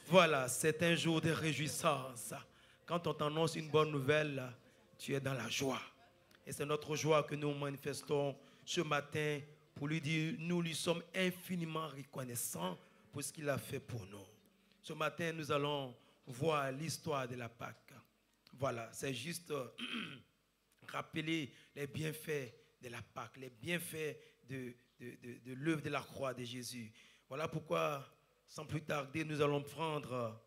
Voilà, c'est un jour de réjouissance. Quand on t'annonce une bonne nouvelle, tu es dans la joie. Et c'est notre joie que nous manifestons ce matin pour lui dire, nous lui sommes infiniment reconnaissants pour ce qu'il a fait pour nous. Ce matin, nous allons voir l'histoire de la Pâque. Voilà, c'est juste rappeler les bienfaits de la Pâque, les bienfaits de l'œuvre de la croix de Jésus. Voilà pourquoi, sans plus tarder, nous allons prendre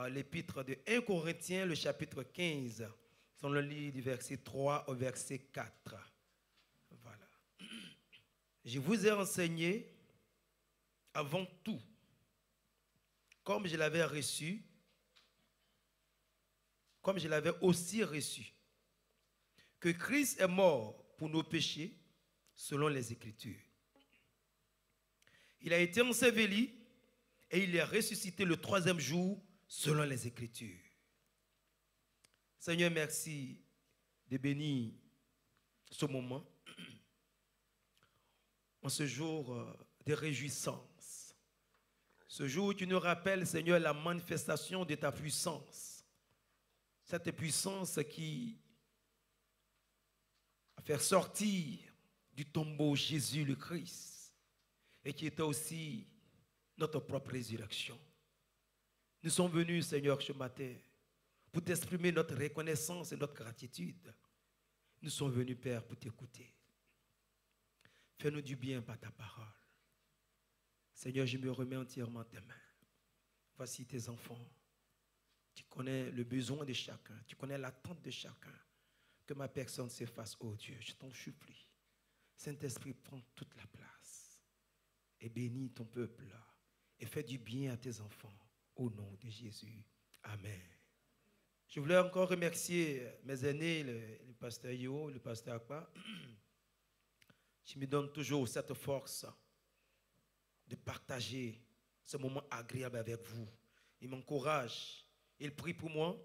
l'épître de 1 Corinthiens, le chapitre 15. On le lit du verset 3 au verset 4. Voilà. Je vous ai enseigné avant tout, comme je l'avais reçu, comme je l'avais aussi reçu, que Christ est mort pour nos péchés selon les Écritures. Il a été enseveli et il est ressuscité le troisième jour selon les Écritures. Seigneur, merci de bénir ce moment, en ce jour de réjouissance. Ce jour où tu nous rappelles, Seigneur, la manifestation de ta puissance. Cette puissance qui a fait sortir du tombeau Jésus le Christ et qui était aussi notre propre résurrection. Nous sommes venus, Seigneur, ce matin pour t'exprimer notre reconnaissance et notre gratitude. Nous sommes venus, Père, pour t'écouter. Fais-nous du bien par ta parole. Seigneur, je me remets entièrement tes mains. Voici tes enfants. Tu connais le besoin de chacun. Tu connais l'attente de chacun. Que ma personne s'efface, oh Dieu. Je t'en supplie. Saint-Esprit, prends toute la place. Et bénis ton peuple. Et fais du bien à tes enfants. Au nom de Jésus. Amen. Je voulais encore remercier mes aînés, le pasteur Yo, le pasteur Akpa. Qui me donnent toujours cette force de partager ce moment agréable avec vous. Ils m'encouragent, ils prient pour moi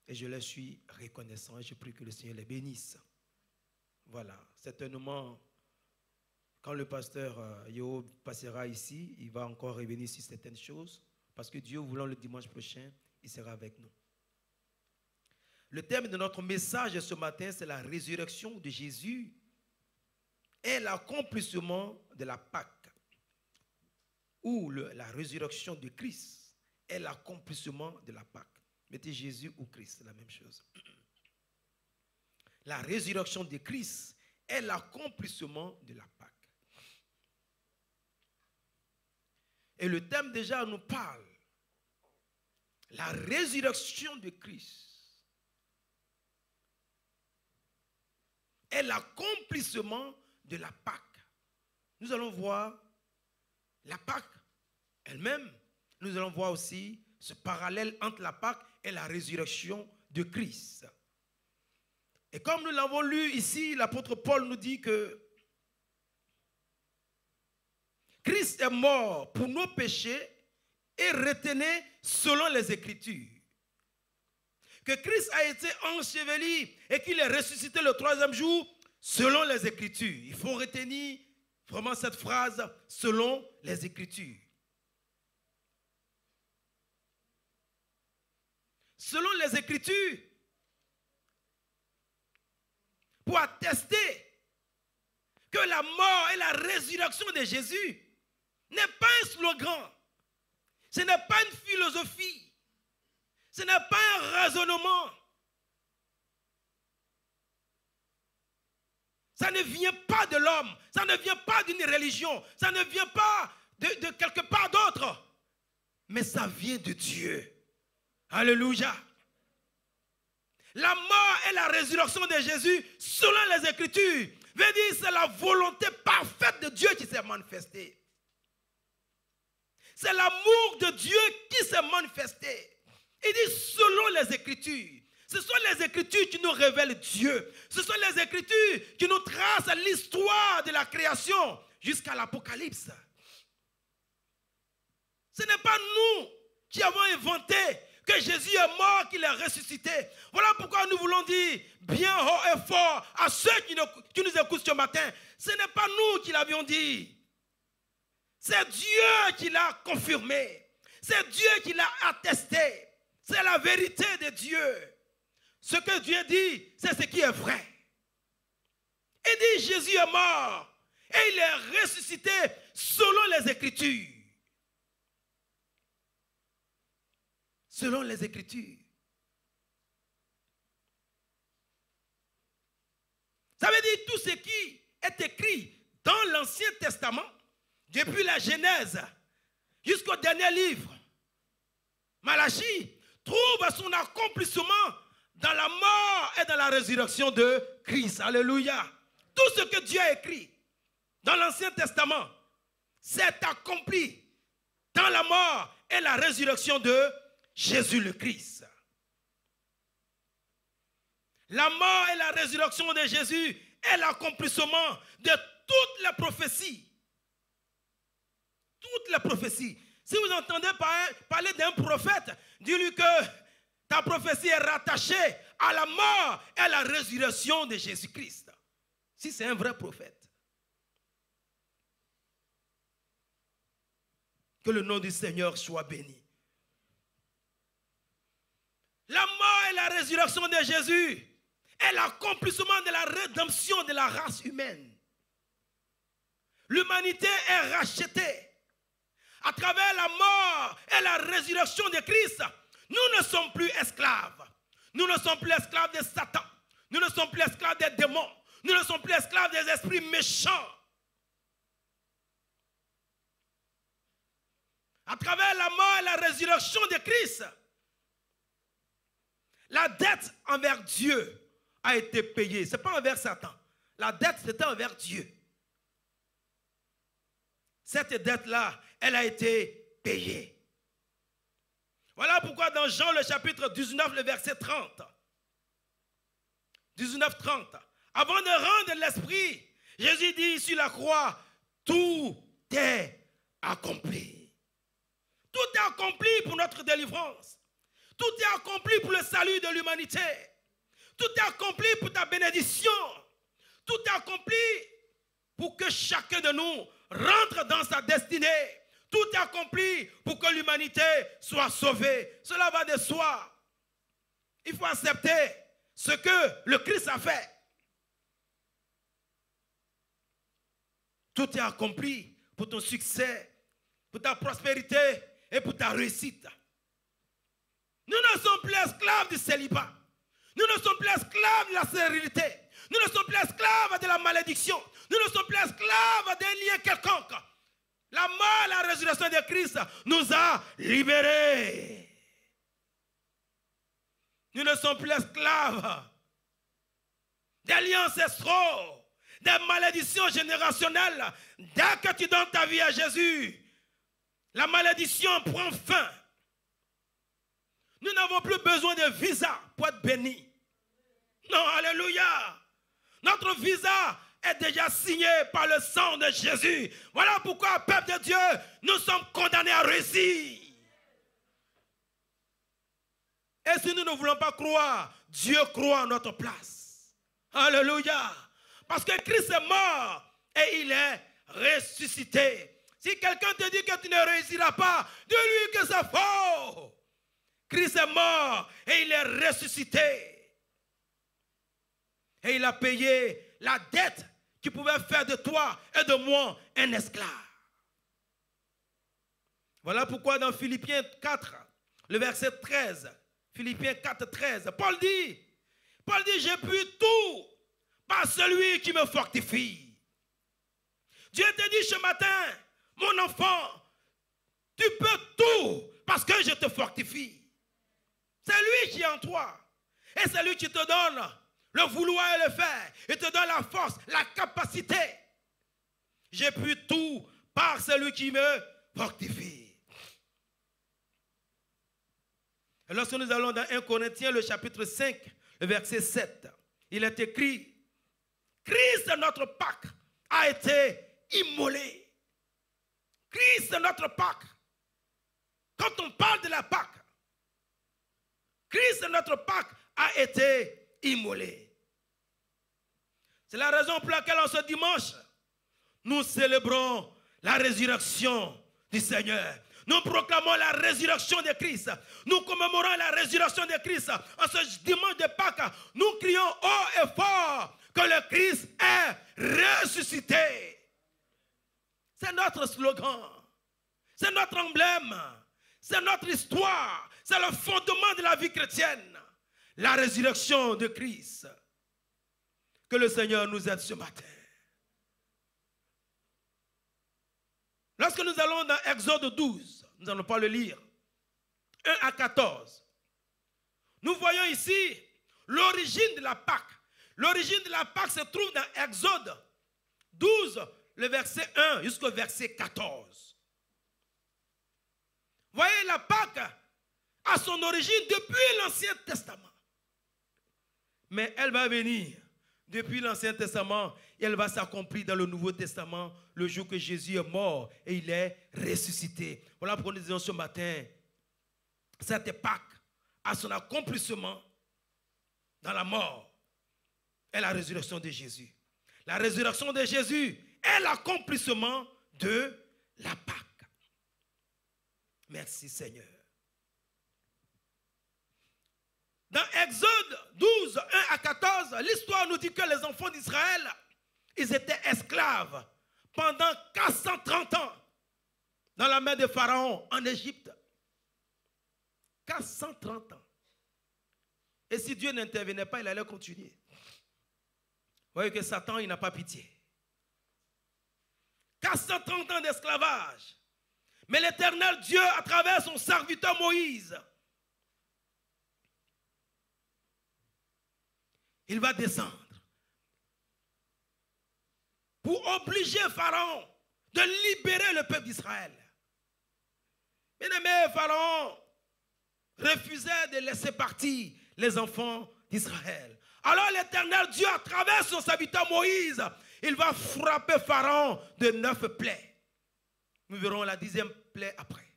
et je leur suis reconnaissant et je prie que le Seigneur les bénisse. Voilà, certainement, quand le pasteur Yo passera ici, il va encore revenir sur certaines choses parce que Dieu voulant le dimanche prochain, il sera avec nous. Le thème de notre message ce matin, c'est la résurrection de Jésus et l'accomplissement de la Pâque, ou la résurrection de Christ est l'accomplissement de la Pâque. Mettez Jésus ou Christ, c'est la même chose. La résurrection de Christ est l'accomplissement de la Pâque. Et le thème déjà nous parle. La résurrection de Christ est l'accomplissement de la Pâque. Nous allons voir la Pâque elle-même. Nous allons voir aussi ce parallèle entre la Pâque et la résurrection de Christ. Et comme nous l'avons lu ici, l'apôtre Paul nous dit que Christ est mort pour nos péchés et retenu selon les Écritures. Que Christ a été enseveli et qu'il est ressuscité le troisième jour selon les Écritures. Il faut retenir vraiment cette phrase, selon les Écritures. Selon les Écritures, pour attester que la mort et la résurrection de Jésus n'est pas un slogan, ce n'est pas une philosophie, ce n'est pas un raisonnement. Ça ne vient pas de l'homme, ça ne vient pas d'une religion, ça ne vient pas de quelque part d'autre, mais ça vient de Dieu. Alléluia. La mort et la résurrection de Jésus, selon les Écritures, veut dire c'est la volonté parfaite de Dieu qui s'est manifestée. C'est l'amour de Dieu qui s'est manifesté. Il dit selon les Écritures. Ce sont les Écritures qui nous révèlent Dieu. Ce sont les Écritures qui nous tracent l'histoire de la création jusqu'à l'Apocalypse. Ce n'est pas nous qui avons inventé que Jésus est mort, qu'il est ressuscité. Voilà pourquoi nous voulons dire bien haut et fort à ceux qui nous écoutent ce matin. Ce n'est pas nous qui l'avions dit. C'est Dieu qui l'a confirmé. C'est Dieu qui l'a attesté. C'est la vérité de Dieu. Ce que Dieu dit, c'est ce qui est vrai. Il dit Jésus est mort et il est ressuscité selon les Écritures. Selon les Écritures. Ça veut dire tout ce qui est écrit dans l'Ancien Testament, depuis la Genèse jusqu'au dernier livre, Malachie, trouve son accomplissement dans la mort et dans la résurrection de Christ. Alléluia. Tout ce que Dieu a écrit dans l'Ancien Testament s'est accompli dans la mort et la résurrection de Jésus le Christ. La mort et la résurrection de Jésus est l'accomplissement de toutes les prophéties. Toutes les prophéties. Si vous entendez parler d'un prophète, dis-lui que ta prophétie est rattachée à la mort et à la résurrection de Jésus-Christ. Si c'est un vrai prophète. Que le nom du Seigneur soit béni. La mort et la résurrection de Jésus est l'accomplissement de la rédemption de la race humaine. L'humanité est rachetée. À travers la mort et la résurrection de Christ, nous ne sommes plus esclaves. Nous ne sommes plus esclaves de Satan. Nous ne sommes plus esclaves des démons. Nous ne sommes plus esclaves des esprits méchants. À travers la mort et la résurrection de Christ, la dette envers Dieu a été payée. Ce n'est pas envers Satan. La dette, c'était envers Dieu. Cette dette-là, elle a été payée. Voilà pourquoi dans Jean le chapitre 19, le verset 30, 19-30, avant de rendre l'esprit, Jésus dit sur la croix, tout est accompli. Tout est accompli pour notre délivrance. Tout est accompli pour le salut de l'humanité. Tout est accompli pour ta bénédiction. Tout est accompli pour que chacun de nous rentre dans sa destinée. Tout est accompli pour que l'humanité soit sauvée. Cela va de soi. Il faut accepter ce que le Christ a fait. Tout est accompli pour ton succès, pour ta prospérité et pour ta réussite. Nous ne sommes plus esclaves du célibat. Nous ne sommes plus esclaves de la stérilité. Nous ne sommes plus esclaves de la malédiction. Nous ne sommes plus esclaves d'un lien quelconque. La mort, la résurrection de Christ nous a libérés. Nous ne sommes plus esclaves des liens ancestraux, des malédictions générationnelles. Dès que tu donnes ta vie à Jésus, la malédiction prend fin. Nous n'avons plus besoin de visa pour être bénis. Non, alléluia. Notre visa est déjà signé par le sang de Jésus. Voilà pourquoi, peuple de Dieu, nous sommes condamnés à réussir. Et si nous ne voulons pas croire, Dieu croit en notre place. Alléluia. Parce que Christ est mort et il est ressuscité. Si quelqu'un te dit que tu ne réussiras pas, dis-lui que c'est faux. Christ est mort et il est ressuscité. Et il a payé la dette qui pouvait faire de toi et de moi un esclave. Voilà pourquoi dans Philippiens 4, le verset 13, Philippiens 4, 13, Paul dit, j'ai pu tout par celui qui me fortifie. Dieu te dit ce matin, mon enfant, tu peux tout parce que je te fortifie. C'est lui qui est en toi. Et c'est lui qui te donne le vouloir et le faire. Il te donne la force, la capacité. J'ai pu tout par celui qui me fortifie. Et lorsque nous allons dans 1 Corinthiens, le chapitre 5, le verset 7, il est écrit, Christ, notre Pâque, a été immolé. Christ, notre Pâque. Quand on parle de la Pâque, Christ, notre Pâque, a été immolé. C'est la raison pour laquelle en ce dimanche, nous célébrons la résurrection du Seigneur. Nous proclamons la résurrection de Christ. Nous commémorons la résurrection de Christ. En ce dimanche de Pâques, nous crions haut et fort que le Christ est ressuscité. C'est notre slogan. C'est notre emblème. C'est notre histoire. C'est le fondement de la vie chrétienne. La résurrection de Christ. Que le Seigneur nous aide ce matin. Lorsque nous allons dans Exode 12, nous n'allons pas le lire, 1 à 14, nous voyons ici l'origine de la Pâque. L'origine de la Pâque se trouve dans Exode 12, le verset 1 jusqu'au verset 14. Voyez, la Pâque a son origine depuis l'Ancien Testament. Mais elle va venir depuis l'Ancien Testament et elle va s'accomplir dans le Nouveau Testament le jour que Jésus est mort et il est ressuscité. Voilà pourquoi nous disons ce matin, cette Pâque a son accomplissement dans la mort et la résurrection de Jésus. La résurrection de Jésus est l'accomplissement de la Pâque. Merci Seigneur. Dans Exode 12, 1 à 14, l'histoire nous dit que les enfants d'Israël, ils étaient esclaves pendant 430 ans dans la main de Pharaon en Égypte. 430 ans. Et si Dieu n'intervenait pas, il allait continuer. Vous voyez que Satan, il n'a pas pitié. 430 ans d'esclavage. Mais l'Éternel Dieu, à travers son serviteur Moïse, il va descendre pour obliger Pharaon de libérer le peuple d'Israël. Bien-aimé, Pharaon refusait de laisser partir les enfants d'Israël. Alors l'Éternel Dieu, à travers son serviteur Moïse, il va frapper Pharaon de 9 plaies. Nous verrons la 10e plaie après.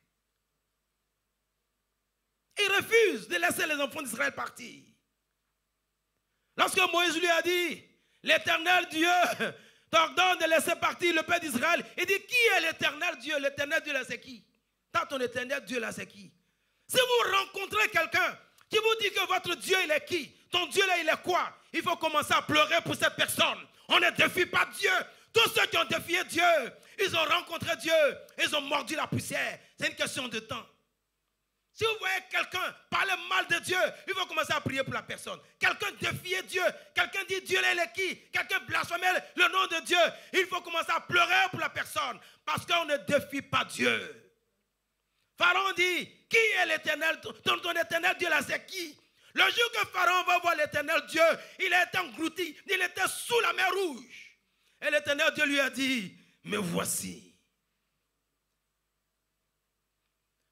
Il refuse de laisser les enfants d'Israël partir. Lorsque Moïse lui a dit, l'Éternel Dieu t'ordonne de laisser partir le peuple d'Israël, il dit, qui est l'Éternel Dieu? L'Éternel Dieu là, c'est qui? Tant ton Éternel Dieu là, c'est qui? Si vous rencontrez quelqu'un qui vous dit que votre Dieu, il est qui? Ton Dieu là, il est quoi? Il faut commencer à pleurer pour cette personne. On ne défie pas Dieu. Tous ceux qui ont défié Dieu, ils ont rencontré Dieu, ils ont mordu la poussière. C'est une question de temps. Si vous voyez quelqu'un parler mal de Dieu, il faut commencer à prier pour la personne. Quelqu'un défier Dieu, quelqu'un dit Dieu là, il est qui? Quelqu'un blasphémer le nom de Dieu, il faut commencer à pleurer pour la personne parce qu'on ne défie pas Dieu. Pharaon dit, qui est l'Éternel? Ton Éternel Dieu là, c'est qui? Le jour que Pharaon va voir l'Éternel Dieu, il a été englouti, il était sous la mer Rouge. Et l'Éternel Dieu lui a dit, me voici.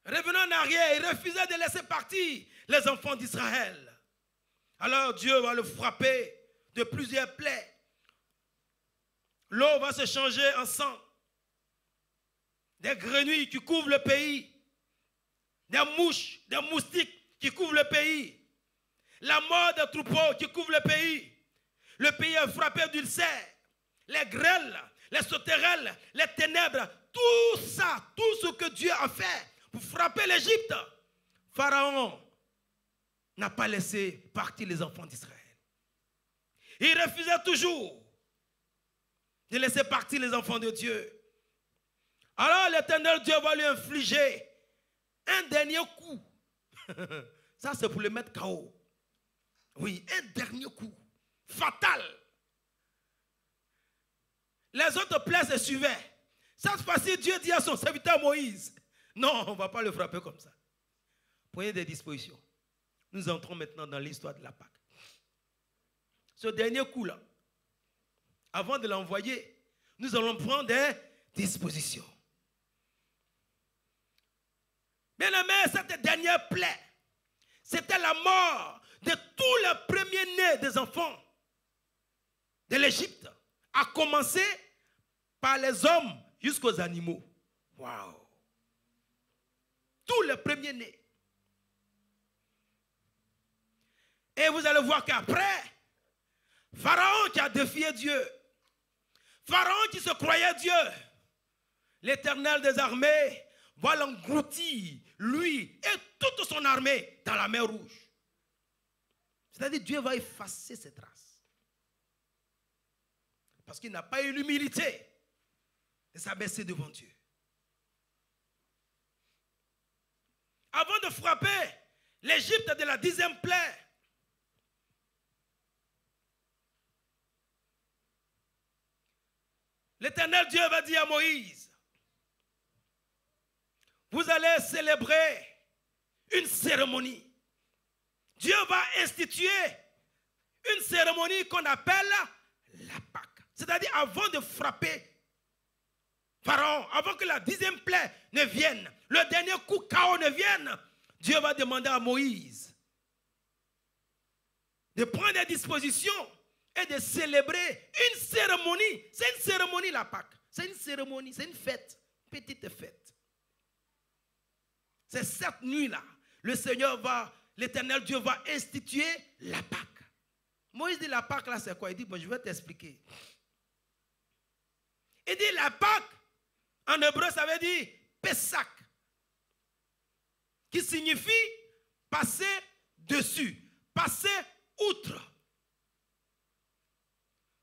Revenons en arrière, il refusait de laisser partir les enfants d'Israël. Alors Dieu va le frapper de plusieurs plaies. L'eau va se changer en sang. Des grenouilles qui couvrent le pays. Des mouches, des moustiques qui couvrent le pays. La mort des troupeaux qui couvrent le pays. Le pays est frappé d'ulcères. Les grêles, les sauterelles, les ténèbres, tout ça, tout ce que Dieu a fait pour frapper l'Égypte, Pharaon n'a pas laissé partir les enfants d'Israël. Il refusait toujours de laisser partir les enfants de Dieu. Alors l'Éternel Dieu va lui infliger un dernier coup. Ça c'est pour le mettre KO. Oui, un dernier coup. Fatal. Les autres plaies se suivaient. Cette fois-ci, Dieu dit à son serviteur Moïse, non, on ne va pas le frapper comme ça. Prenez des dispositions. Nous entrons maintenant dans l'histoire de la Pâque. Ce dernier coup-là, avant de l'envoyer, nous allons prendre des dispositions. Bien aimé, cette dernière plaie, c'était la mort de tous les premiers-nés des enfants de l'Égypte, à commencer par les hommes jusqu'aux animaux. Waouh! Tous les premiers-nés. Et vous allez voir qu'après, Pharaon qui a défié Dieu, Pharaon qui se croyait Dieu, l'Éternel des armées va l'engloutir, lui et toute son armée, dans la mer Rouge. C'est-à-dire Dieu va effacer ses traces. Parce qu'il n'a pas eu l'humilité de s'abaisser devant Dieu. Avant de frapper l'Égypte de la 10e plaie, l'Éternel Dieu va dire à Moïse, vous allez célébrer une cérémonie. Dieu va instituer une cérémonie qu'on appelle la Pâque. C'est-à-dire avant de frapper Pharaon, avant que la 10e plaie ne vienne, le dernier coup chaos ne vienne, Dieu va demander à Moïse de prendre des dispositions et de célébrer une cérémonie. C'est une cérémonie la Pâque. C'est une cérémonie, c'est une fête, petite fête. C'est cette nuit-là, l'Éternel Dieu va instituer la Pâque. Moïse dit la Pâque là c'est quoi? Il dit bon je vais t'expliquer. Il dit la Pâque en hébreu ça veut dire Pesach, qui signifie passer dessus, passer outre.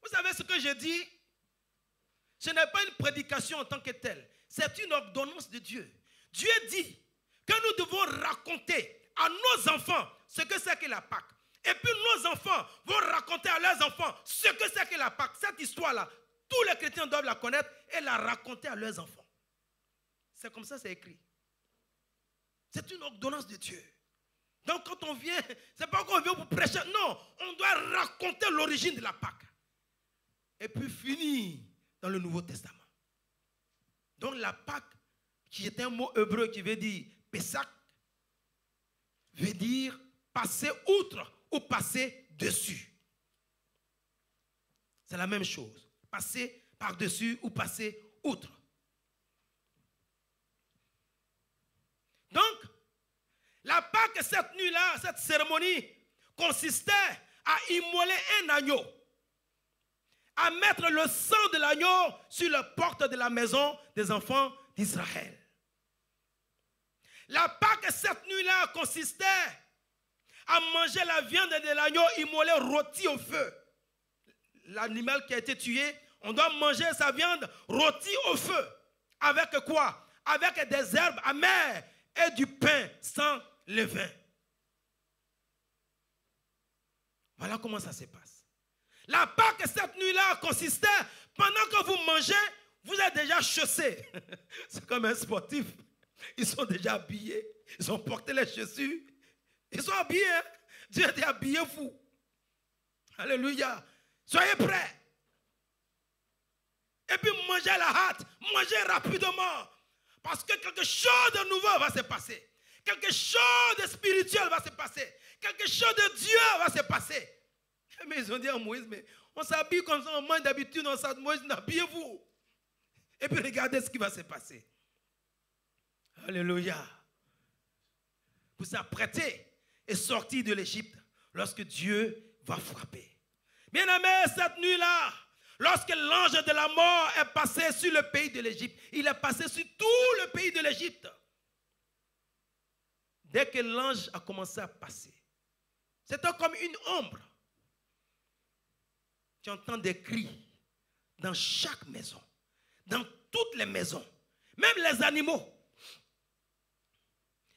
Vous savez ce que je dis? Ce n'est pas une prédication en tant que telle. C'est une ordonnance de Dieu. Dieu dit que nous devons raconter à nos enfants ce que c'est que la Pâque. Et puis nos enfants vont raconter à leurs enfants ce que c'est que la Pâque. Cette histoire-là, tous les chrétiens doivent la connaître et la raconter à leurs enfants. C'est comme ça c'est écrit. C'est une ordonnance de Dieu. Donc quand on vient, c'est pas qu'on vient pour prêcher. Non, on doit raconter l'origine de la Pâque. Et puis finir dans le Nouveau Testament. Donc la Pâque, qui est un mot hébreu qui veut dire Pesach, veut dire passer outre ou passer dessus. C'est la même chose. Passer par-dessus ou passer outre. Donc, la Pâque, cette nuit-là, cette cérémonie, consistait à immoler un agneau, à mettre le sang de l'agneau sur la porte de la maison des enfants d'Israël. La Pâque, cette nuit-là, consistait à manger la viande de l'agneau immolé rôti au feu. L'animal qui a été tué, on doit manger sa viande rôtie au feu. Avec quoi? Avec des herbes amères et du pain sans levain. Voilà comment ça se passe. La Pâque, cette nuit-là, consistait, pendant que vous mangez, vous êtes déjà chaussés. C'est comme un sportif. Ils sont déjà habillés. Ils ont porté les chaussures. Ils sont habillés. Hein? Dieu a dit habillez-vous. Alléluia. Soyez prêts. Et puis mangez à la hâte. Mangez rapidement. Parce que quelque chose de nouveau va se passer. Quelque chose de spirituel va se passer. Quelque chose de Dieu va se passer. Mais ils ont dit à Moïse, mais on s'habille comme ça, on mange d'habitude, on s'habille. Moïse, habillez-vous. Et puis regardez ce qui va se passer. Alléluia. Vous s'apprêtez et sortir de l'Égypte lorsque Dieu va frapper. Bien-aimés, cette nuit-là, lorsque l'ange de la mort est passé sur le pays de l'Égypte, il est passé sur tout le pays de l'Égypte. Dès que l'ange a commencé à passer, c'était comme une ombre. Tu entends des cris dans chaque maison, dans toutes les maisons, même les animaux.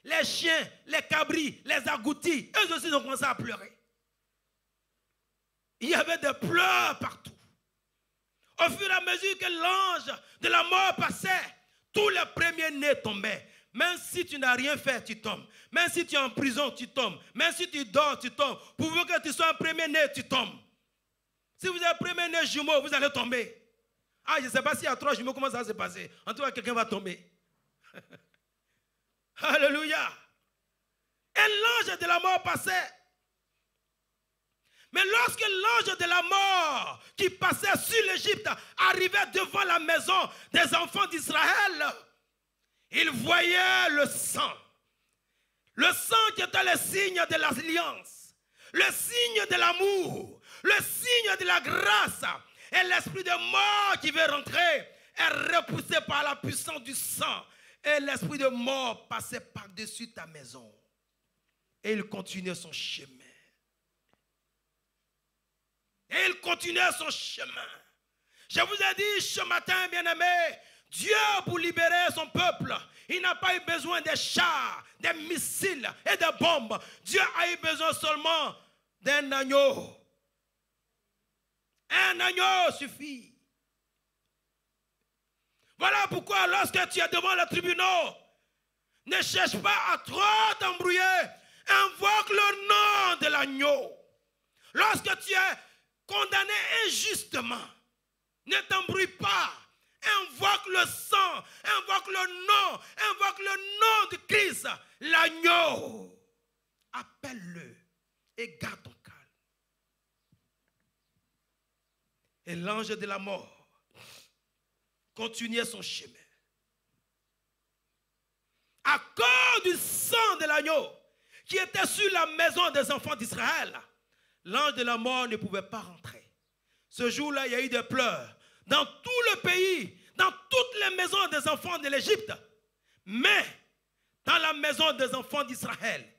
Les chiens, les cabris, les agoutis, eux aussi ont commencé à pleurer. Il y avait des pleurs partout. Au fur et à mesure que l'ange de la mort passait, tous les premiers-nés tombaient. Même si tu n'as rien fait, tu tombes. Même si tu es en prison, tu tombes. Même si tu dors, tu tombes. Pourvu que tu sois un premier-né, tu tombes. Si vous êtes un premier-né jumeau, vous allez tomber. Ah, je ne sais pas s'il y a 3 jumeaux, comment ça va se passer. En tout cas, quelqu'un va tomber. Alléluia. Et l'ange de la mort passait. Mais lorsque l'ange de la mort qui passait sur l'Égypte arrivait devant la maison des enfants d'Israël, il voyait le sang. Le sang qui était le signe de l'alliance, le signe de l'amour, le signe de la grâce. Et l'esprit de mort qui veut rentrer est repoussé par la puissance du sang. Et l'esprit de mort passait par-dessus ta maison. Et il continuait son chemin. Et il continuait son chemin. Je vous ai dit ce matin, bien-aimés, Dieu, pour libérer son peuple, il n'a pas eu besoin des chars, des missiles et des bombes. Dieu a eu besoin seulement d'un agneau. Un agneau suffit. Voilà pourquoi lorsque tu es devant le tribunal, ne cherche pas à trop t'embrouiller. Invoque le nom de l'agneau. Lorsque tu es condamné injustement, ne t'embrouille pas. Invoque le sang, invoque le nom de Christ, l'agneau. Appelle-le et garde ton calme. Et l'ange de la mort continuait son chemin. À cause du sang de l'agneau qui était sur la maison des enfants d'Israël, l'ange de la mort ne pouvait pas rentrer. Ce jour-là, il y a eu des pleurs dans tout le pays, dans toutes les maisons des enfants de l'Égypte. Mais dans la maison des enfants d'Israël,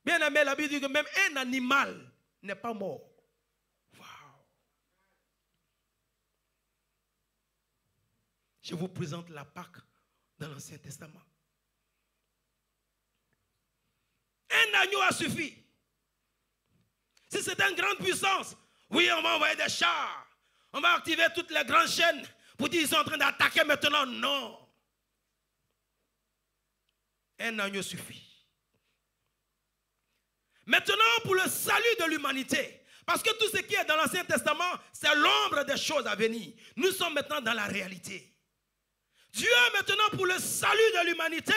bien aimé, la Bible dit que même un animal n'est pas mort. Wow. Je vous présente la Pâque dans l'Ancien Testament. Un agneau a suffi. Si c'est une grande puissance, oui, on va envoyer des chars. On va activer toutes les grandes chaînes pour dire qu'ils sont en train d'attaquer maintenant. Non. Un agneau suffit. Maintenant, pour le salut de l'humanité, parce que tout ce qui est dans l'Ancien Testament, c'est l'ombre des choses à venir. Nous sommes maintenant dans la réalité. Dieu, maintenant, pour le salut de l'humanité,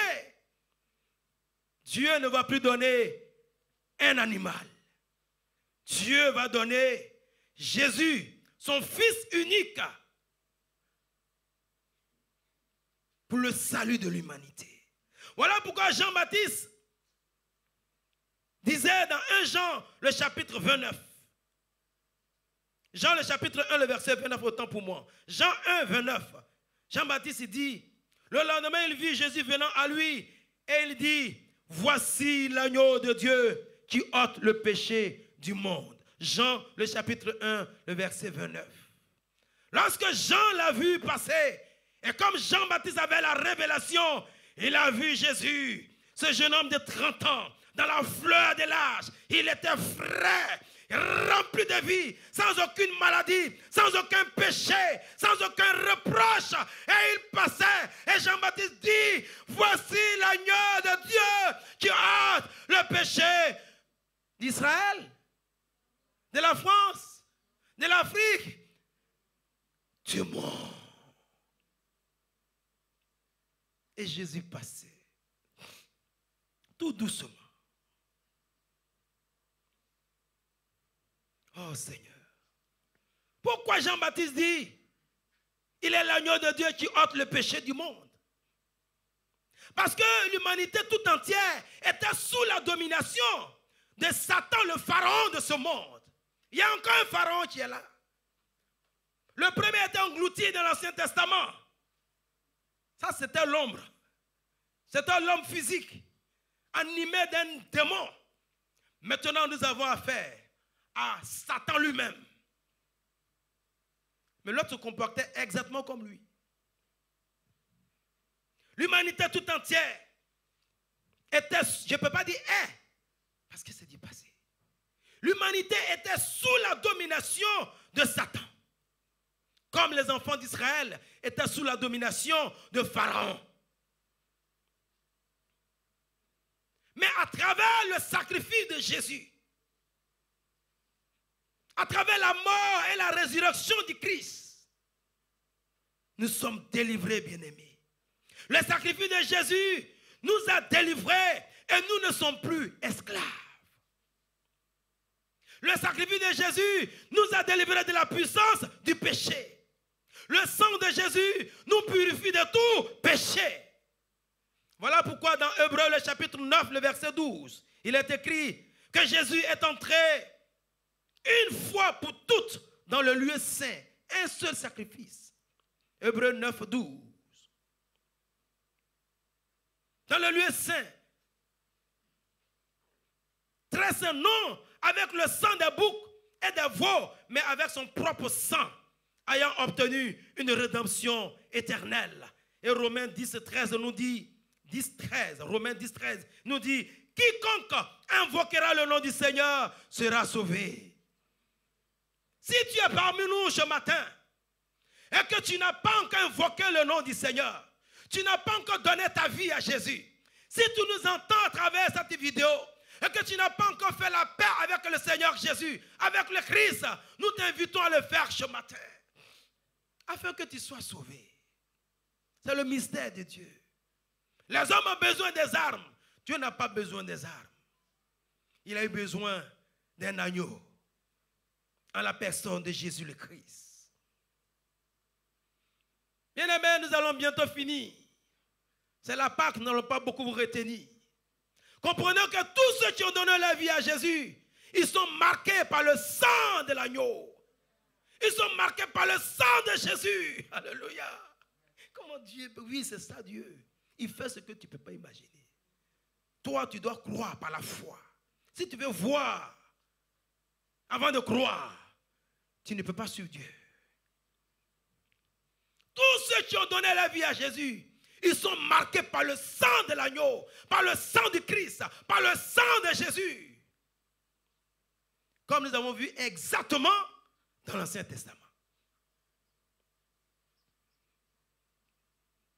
Dieu ne va plus donner un animal. Dieu va donner Jésus, son Fils unique, pour le salut de l'humanité. Voilà pourquoi Jean-Baptiste disait dans 1 Jean, le chapitre 29. Jean, le chapitre 1, le verset 29, autant pour moi. Jean 1, 29. Jean-Baptiste dit, le lendemain, il vit Jésus venant à lui et il dit, voici l'agneau de Dieu qui ôte le péché du monde. Jean, le chapitre 1, le verset 29. Lorsque Jean l'a vu passer, et comme Jean-Baptiste avait la révélation, il a vu Jésus, ce jeune homme de 30 ans, dans la fleur de l'âge. Il était frais, rempli de vie, sans aucune maladie, sans aucun péché, sans aucun reproche. Et il passait, et Jean-Baptiste dit, voici l'agneau de Dieu qui ôte le péché d'Israël, de la France, de l'Afrique, du monde. Et Jésus passait, tout doucement. Oh Seigneur, pourquoi Jean-Baptiste dit, il est l'agneau de Dieu qui ôte le péché du monde? Parce que l'humanité tout entière était sous la domination de Satan, le pharaon de ce monde. Il y a encore un pharaon qui est là. Le premier était englouti dans l'Ancien Testament. Ça, c'était l'ombre. C'était l'homme physique, animé d'un démon. Maintenant, nous avons affaire à Satan lui-même. Mais l'autre se comportait exactement comme lui. L'humanité tout entière était, je ne peux pas dire parce que c'est du passé. L'humanité était sous la domination de Satan. Comme les enfants d'Israël étaient sous la domination de Pharaon. Mais à travers le sacrifice de Jésus, à travers la mort et la résurrection du Christ, nous sommes délivrés, bien-aimés. Le sacrifice de Jésus nous a délivrés et nous ne sommes plus esclaves. Le sacrifice de Jésus nous a délivrés de la puissance du péché. Le sang de Jésus nous purifie de tout péché. Voilà pourquoi dans Hébreux, le chapitre 9, le verset 12, il est écrit que Jésus est entré une fois pour toutes dans le lieu saint. Un seul sacrifice. Hébreux 9, 12. dans le lieu saint. Très saint, non avec le sang des boucs et des veaux, mais avec son propre sang, ayant obtenu une rédemption éternelle. Et Romains 10, 13 nous dit, Romains 10, 13 nous dit, quiconque invoquera le nom du Seigneur sera sauvé. Si tu es parmi nous ce matin et que tu n'as pas encore invoqué le nom du Seigneur, tu n'as pas encore donné ta vie à Jésus, si tu nous entends à travers cette vidéo et que tu n'as pas encore fait la paix avec le Seigneur Jésus, avec le Christ, nous t'invitons à le faire ce matin, afin que tu sois sauvé. C'est le mystère de Dieu. Les hommes ont besoin des armes. Dieu n'a pas besoin des armes. Il a eu besoin d'un agneau en la personne de Jésus le Christ. Bien-aimés, nous allons bientôt finir. C'est la Pâque, nous n'allons pas beaucoup vous retenir. Comprenez que tous ceux qui ont donné leur vie à Jésus, ils sont marqués par le sang de l'agneau. Ils sont marqués par le sang de Jésus. Alléluia. Comment Dieu, oui, c'est ça Dieu. Il fait ce que tu ne peux pas imaginer. Toi, tu dois croire par la foi. Si tu veux voir avant de croire, tu ne peux pas suivre Dieu. Tous ceux qui ont donné la vie à Jésus, ils sont marqués par le sang de l'agneau, par le sang du Christ, par le sang de Jésus. Comme nous avons vu exactement dans l'Ancien Testament.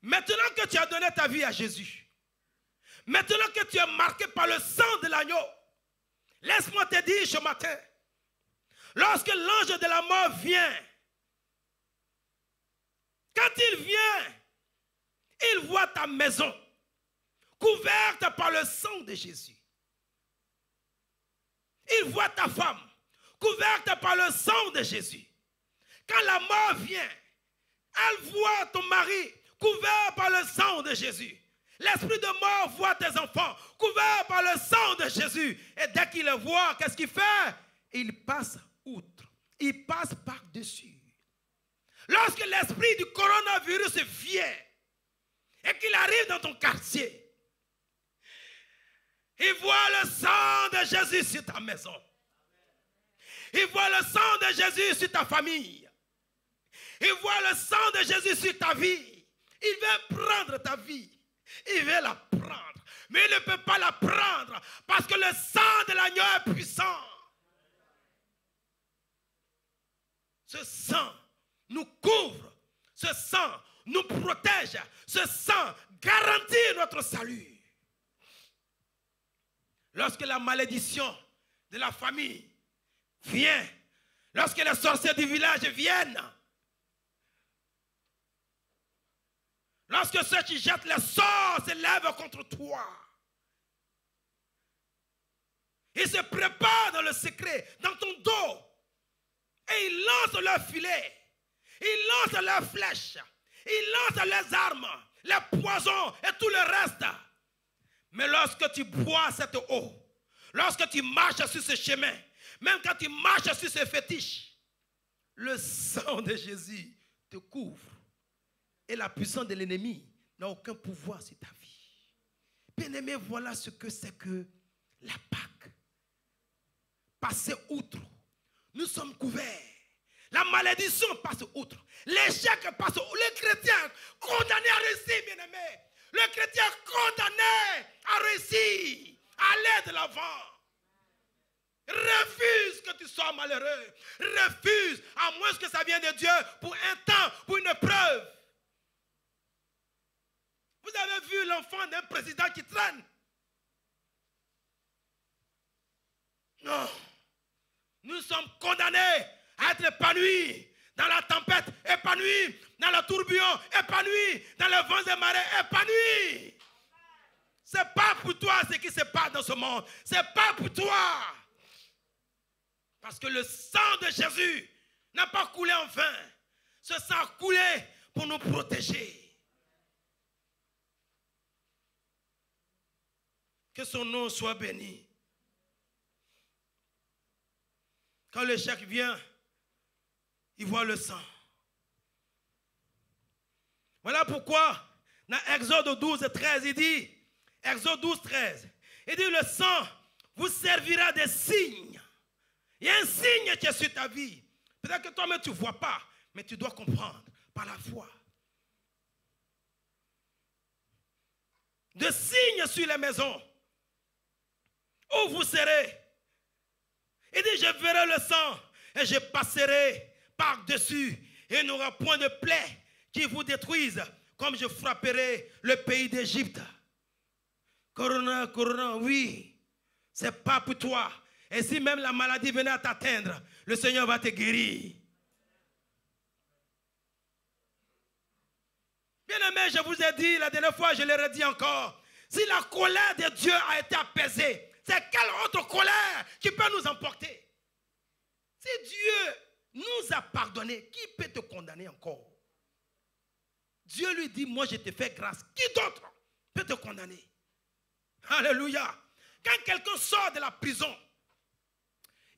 Maintenant que tu as donné ta vie à Jésus, maintenant que tu es marqué par le sang de l'agneau, laisse-moi te dire ce matin, lorsque l'ange de la mort vient, quand il vient, il voit ta maison couverte par le sang de Jésus. Il voit ta femme couverte par le sang de Jésus. Quand la mort vient, elle voit ton mari couvert par le sang de Jésus. L'esprit de mort voit tes enfants couverts par le sang de Jésus. Et dès qu'il le voit, qu'est-ce qu'il fait? Il passe outre. Il passe par-dessus. Lorsque l'esprit du coronavirus vient et qu'il arrive dans ton quartier, il voit le sang de Jésus sur ta maison. Il voit le sang de Jésus sur ta famille. Il voit le sang de Jésus sur ta vie. Il veut prendre ta vie. Il veut la prendre. Mais il ne peut pas la prendre parce que le sang de l'agneau est puissant. Ce sang nous couvre. Ce sang nous protège. Ce sang garantit notre salut. Lorsque la malédiction de la famille vient, lorsque les sorciers du village viennent, lorsque ceux qui jettent les sorts se lèvent contre toi, ils se préparent dans le secret, dans ton dos, et ils lancent leurs filets, ils lancent leurs flèches, ils lancent les armes, les poisons et tout le reste. Mais lorsque tu bois cette eau, lorsque tu marches sur ce chemin, même quand tu marches sur ce fétiche, le sang de Jésus te couvre. Et la puissance de l'ennemi n'a aucun pouvoir sur ta vie. Bien-aimé, voilà ce que c'est que la Pâque. Passer outre. Nous sommes couverts. La malédiction passe outre. L'échec passe outre. Le chrétien condamné à réussir, bien-aimé. Le chrétien condamné à réussir, à aller de l'avant. Refuse que tu sois malheureux. Refuse, à moins que ça vienne de Dieu pour un temps, pour une preuve. Vous avez vu l'enfant d'un président qui traîne? Non. Nous sommes condamnés à être épanouis dans la tempête, épanouis dans le tourbillon, épanouis dans les vents et marées, épanouis. Ce n'est pas pour toi ce qui se passe dans ce monde. Ce n'est pas pour toi. Parce que le sang de Jésus n'a pas coulé en vain. Ce sang a coulé pour nous protéger. Que son nom soit béni. Quand le chèque vient, il voit le sang. Voilà pourquoi, dans Exode 12, 13, il dit, Exode 12, 13. Il dit, le sang vous servira de signe. Il y a un signe qui est sur ta vie. Peut-être que toi-même tu ne vois pas, mais tu dois comprendre par la foi. De signes sur les maisons où vous serez. Il dit, je verrai le sang et je passerai par-dessus. Et il n'y aura point de plaie qui vous détruise, comme je frapperai le pays d'Égypte. Corona, corona, oui, c'est pas pour toi. Et si même la maladie venait à t'atteindre, le Seigneur va te guérir. Bien-aimés, je vous ai dit la dernière fois, je l'ai dit encore, si la colère de Dieu a été apaisée, c'est quelle autre colère qui peut nous emporter? Si Dieu nous a pardonné, qui peut te condamner encore? Dieu lui dit, moi je te fais grâce. Qui d'autre peut te condamner? Alléluia. Quand quelqu'un sort de la prison,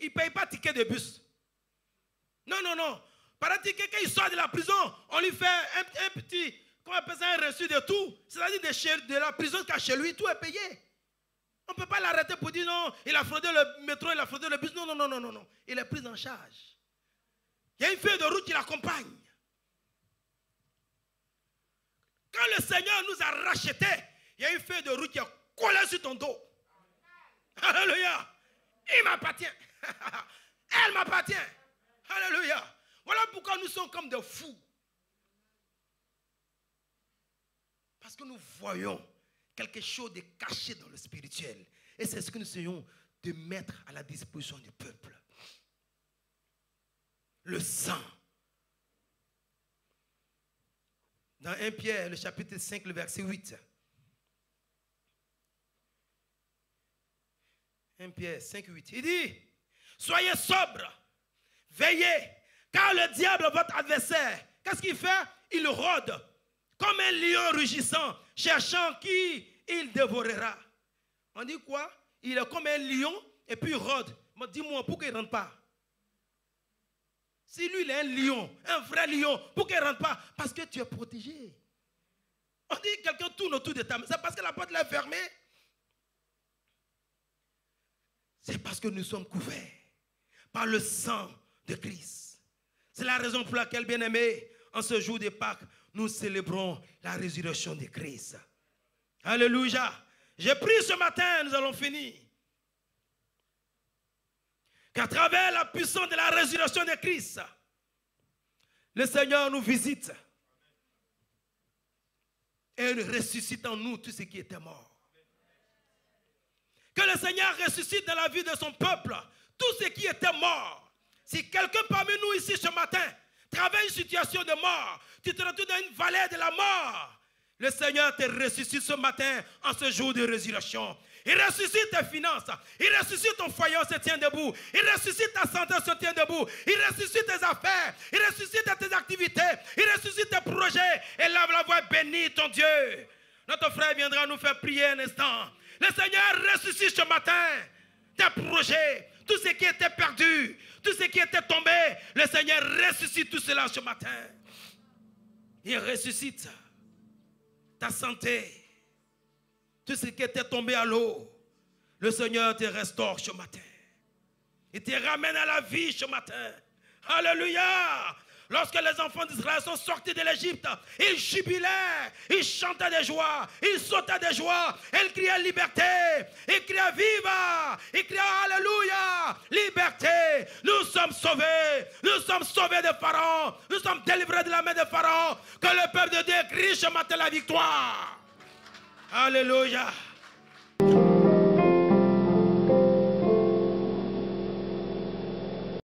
il ne paye pas ticket de bus. Non, non, non. Par exemple, quand il sort de la prison, on lui fait un petit, comment on appelle ça, un reçu de tout. C'est-à-dire de la prison jusqu'à chez lui, tout est payé. On ne peut pas l'arrêter pour dire non, il a fraudé le métro, il a fraudé le bus. Non, non, non, non, non, non. Il est pris en charge. Il y a une feuille de route qui l'accompagne. Quand le Seigneur nous a rachetés, il y a une feuille de route qui est collée sur ton dos. Alléluia. Il m'appartient. Elle m'appartient. Alléluia. Voilà pourquoi nous sommes comme des fous. Parce que nous voyons quelque chose de caché dans le spirituel. Et c'est ce que nous essayons de mettre à la disposition du peuple. Le sang. Dans 1 Pierre, le chapitre 5, le verset 8. 1 Pierre 5, 8. Il dit, soyez sobres, veillez, car le diable, votre adversaire, qu'est-ce qu'il fait? Il rôde comme un lion rugissant, cherchant qui il dévorera. On dit quoi? Il est comme un lion et puis il rôde. Dis-moi, pourquoi il ne rentre pas? Si lui, il est un lion, un vrai lion, pourquoi il ne rentre pas? Parce que tu es protégé. On dit que quelqu'un tourne autour de ta maison. C'est parce que la porte est fermée. C'est parce que nous sommes couverts par le sang de Christ. C'est la raison pour laquelle, bien-aimés, en ce jour de Pâques, nous célébrons la résurrection de Christ. Alléluia. J'ai prié ce matin, nous allons finir, qu'à travers la puissance de la résurrection de Christ, le Seigneur nous visite et ressuscite en nous tout ce qui était mort. Que le Seigneur ressuscite dans la vie de son peuple tout ce qui était mort. Si quelqu'un parmi nous ici ce matin traverse une situation de mort, tu te retrouves dans une vallée de la mort, le Seigneur te ressuscite ce matin en ce jour de résurrection. Il ressuscite tes finances, il ressuscite ton foyer, on se tient debout, il ressuscite ta santé, on se tient debout, il ressuscite tes affaires, il ressuscite tes activités, il ressuscite tes projets, et lève la voix, bénis ton Dieu. Notre frère viendra nous faire prier un instant. Le Seigneur ressuscite ce matin tes projets, tout ce qui était perdu, tout ce qui était tombé, le Seigneur ressuscite tout cela ce matin. Il ressuscite ta santé. Tout ce qui était tombé à l'eau, le Seigneur te restaure ce matin. Il te ramène à la vie ce matin. Alléluia. Lorsque les enfants d'Israël sont sortis de l'Égypte, ils jubilaient, ils chantaient de joie, ils sautaient de joie, ils criaient liberté, ils criaient viva, ils criaient alléluia, liberté. Nous sommes sauvés de Pharaon, nous sommes délivrés de la main de Pharaon. Que le peuple de Dieu crie ce matin la victoire. Alléluia.